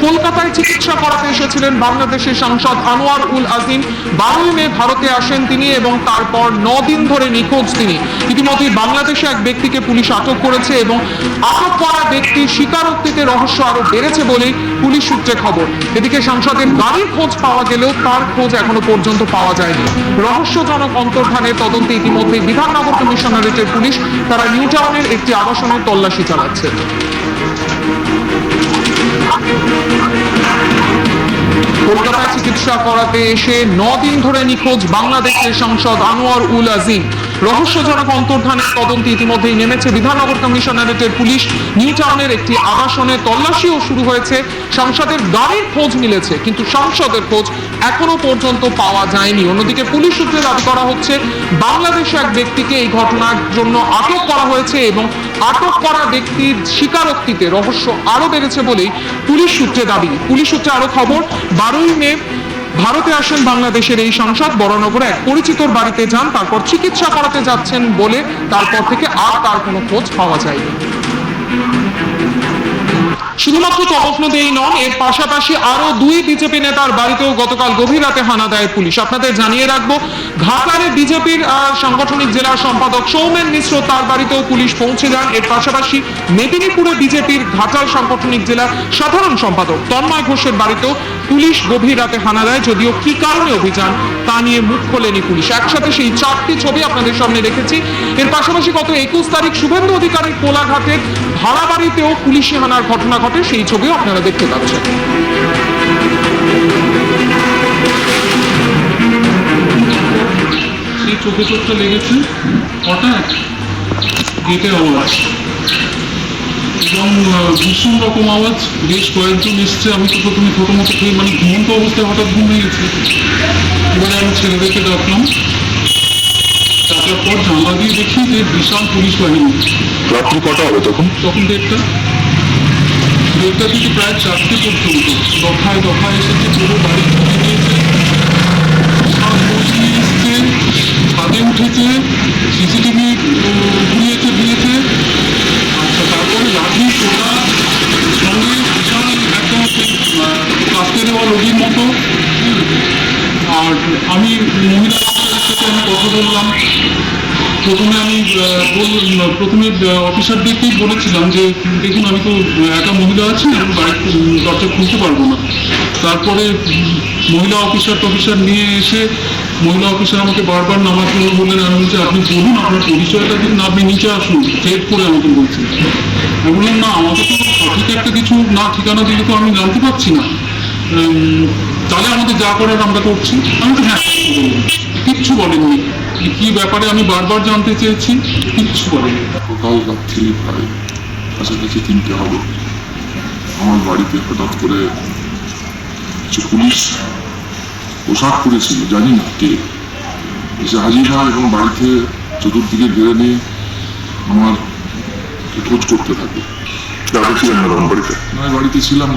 কলকাতায় চিকিৎসা করাতে এসেছিলেন বাংলাদেশের সাংসদ আনোয়ার উল আজিম। 12ই মে ভারতে আসেন তিনি এবং তারপর 9 দিন ধরে নিখোঁজ তিনি। ইতিমধ্যে বাংলাদেশে এক ব্যক্তিকে পুলিশ আটক করেছে এবং আটক করা ব্যক্তির স্বীকারোক্তিতে রহস্য আরো বেড়েছে বলেই পুলিশ সূত্রে খবর। এদিকে সাংসদের গাড়ির খোঁজ পাওয়া গেলেও তার খোঁজ এখনো পর্যন্ত পাওয়া যায়নি। রহস্যজনক অন্তর্ধানের তদন্তে ইতিমধ্যে বিধাননগর কমিশনারেটের পুলিশ তারা নিউ টাউনের একটি আবাসনের তল্লাশি চালাচ্ছে। কলকাতায় চিকিৎসা করাতে এসে 9 দিন ধরে নিখোঁজ বাংলাদেশের সাংসদ আনোয়ার উল আজিম। রহস্যজনক অন্তর্ধানের তদন্তে ইতিমধ্যেই নেমেছে বিধাননগর কমিশনারেটের পুলিশ। নিউ টাউনের একটি আবাসনে তল্লাশিও শুরু হয়েছে। সাংসদের গাড়ির খোঁজ মিলেছে, কিন্তু সাংসদের খোঁজ এখনো পর্যন্ত পাওয়া যায়নি। অন্যদিকে পুলিশ সূত্রে দাবি করা হচ্ছে বাংলাদেশে এক ব্যক্তিকে এই ঘটনার জন্য আটক করা হয়েছে এবং আটক করা ব্যক্তির স্বীকারোক্তিতে রহস্য আরো বেড়েছে বলেই পুলিশ সূত্রে দাবি। পুলিশ সূত্রে আরো খবর, 12ই মে ভারতে আসেন বাংলাদেশের এই সাংসদ, বড়নগরে এক পরিচিতর বাড়িতে যান, তারপর চিকিৎসা করাতে যাচ্ছেন বলে তারপর থেকে আর তার কোনো খোঁজ পাওয়া যায়নি। শুধুমাত্র তপফনদেই নন, এর পাশাপাশি আরো 2 বিজেপি নেতার বাড়িতেও গতকাল গভীর রাতে হানা দেয় পুলিশ। আপনাদের জানিয়ে রাখবো, ঘাটালে বিজেপির সাংগঠনিক জেলা সম্পাদক সৌমেন মিশ্র, তার বাড়িতেও পুলিশ পৌঁছে যান। এর পাশাপাশি মেদিনীপুরে বিজেপির ঘাটাল সাংগঠনিক জেলার সাধারণ সম্পাদক তন্ময় ঘোষের বাড়িতেও পুলিশ গভীর রাতে হানা দেয়। যদিও কি কারণে অভিযান তা নিয়ে মুখ খোলেনি পুলিশ। একসাথে সেই 4টি ছবি আপনাদের সামনে রেখেছি। এর পাশাপাশি গত 21 তারিখ শুভেন্দু অধিকারীর কোলাঘাটের ভাড়া বাড়িতেও পুলিশি হানার ঘটনা ঘটে, সেই ছবিও আপনারা দেখতে পাচ্ছেন। এই চোখে চোখটা লেগেছে হঠাৎ গেটে আওয়াজ এবং ভীষণ রকম আওয়াজ। বেশ কয়েকজন এসছে, আমি তো প্রথমে প্রথমত খেয়ে মানে ঘুমন্ত অবস্থায় হঠাৎ ঘুম হয়ে গেছে। এবারে আমি ছেলেদেরকে ডাকলাম, ডাকার পর জানলা দিয়ে দেখি যে বিশাল পুলিশ বাহিনী। রাত্রি কটা হবে তখন? তখন দেড়টা থেকে প্রায় 4টে পর্যন্ত দফায় দফায় এসেছে, পুরো বাড়ি ঘুরে নিয়েছে, এসছে, ছাদে উঠেছে, সিসিটিভি ঘুরিয়েছে। আচ্ছা, তারপরে লাঠি ছোটা সঙ্গে বিশাল একদম কাঁচতে দেওয়া রোগীর মতো। আর আমি মহিলা অফিসারের সাথে আমি কথা বললাম। প্রথমে অফিসারদেরকেই বলেছিলাম যে দেখুন, আমি তো একা মহিলা আছি, আমি বাড়ির দরজা খুলতে পারবো না। তারপরে মহিলা অফিসার নিয়ে এসে মহিলা অফিসার আমাকে বারবার নামার জন্য বললেন। আমি বলছি, আপনি বলুন আপনার পরিচয়টা দিন, আপনি নিচে আসুন, চেক করে আমাকে বলছেন। আমি বললাম, না, আমাকে তো সঠিক একটা কিছু না ঠিকানা দিলে তো আমি জানতে পারছি না, তাহলে আমাদের যা করার আমরা করছি। আমি তো হ্যাঁ বললাম, কিচ্ছু বলেননি। কি ব্যাপারে আমি বারবার জানতে চেয়েছি, কিচ্ছু বলেনি। সকাল রাত্রি প্রায় কাছাকাছি 3টে হবে, আমার বাড়িতে হঠাৎ করে কিছু পুলিশ পোশাক পরেছিল, জানি না কে, এসে হাজির হয় এবং বাড়িতে চতুর্দিকে ঘিরে নিয়ে আমার খোঁজ করতে থাকে। ছিলেন না তখন বাড়িতে? আমি বাড়িতে ছিলাম।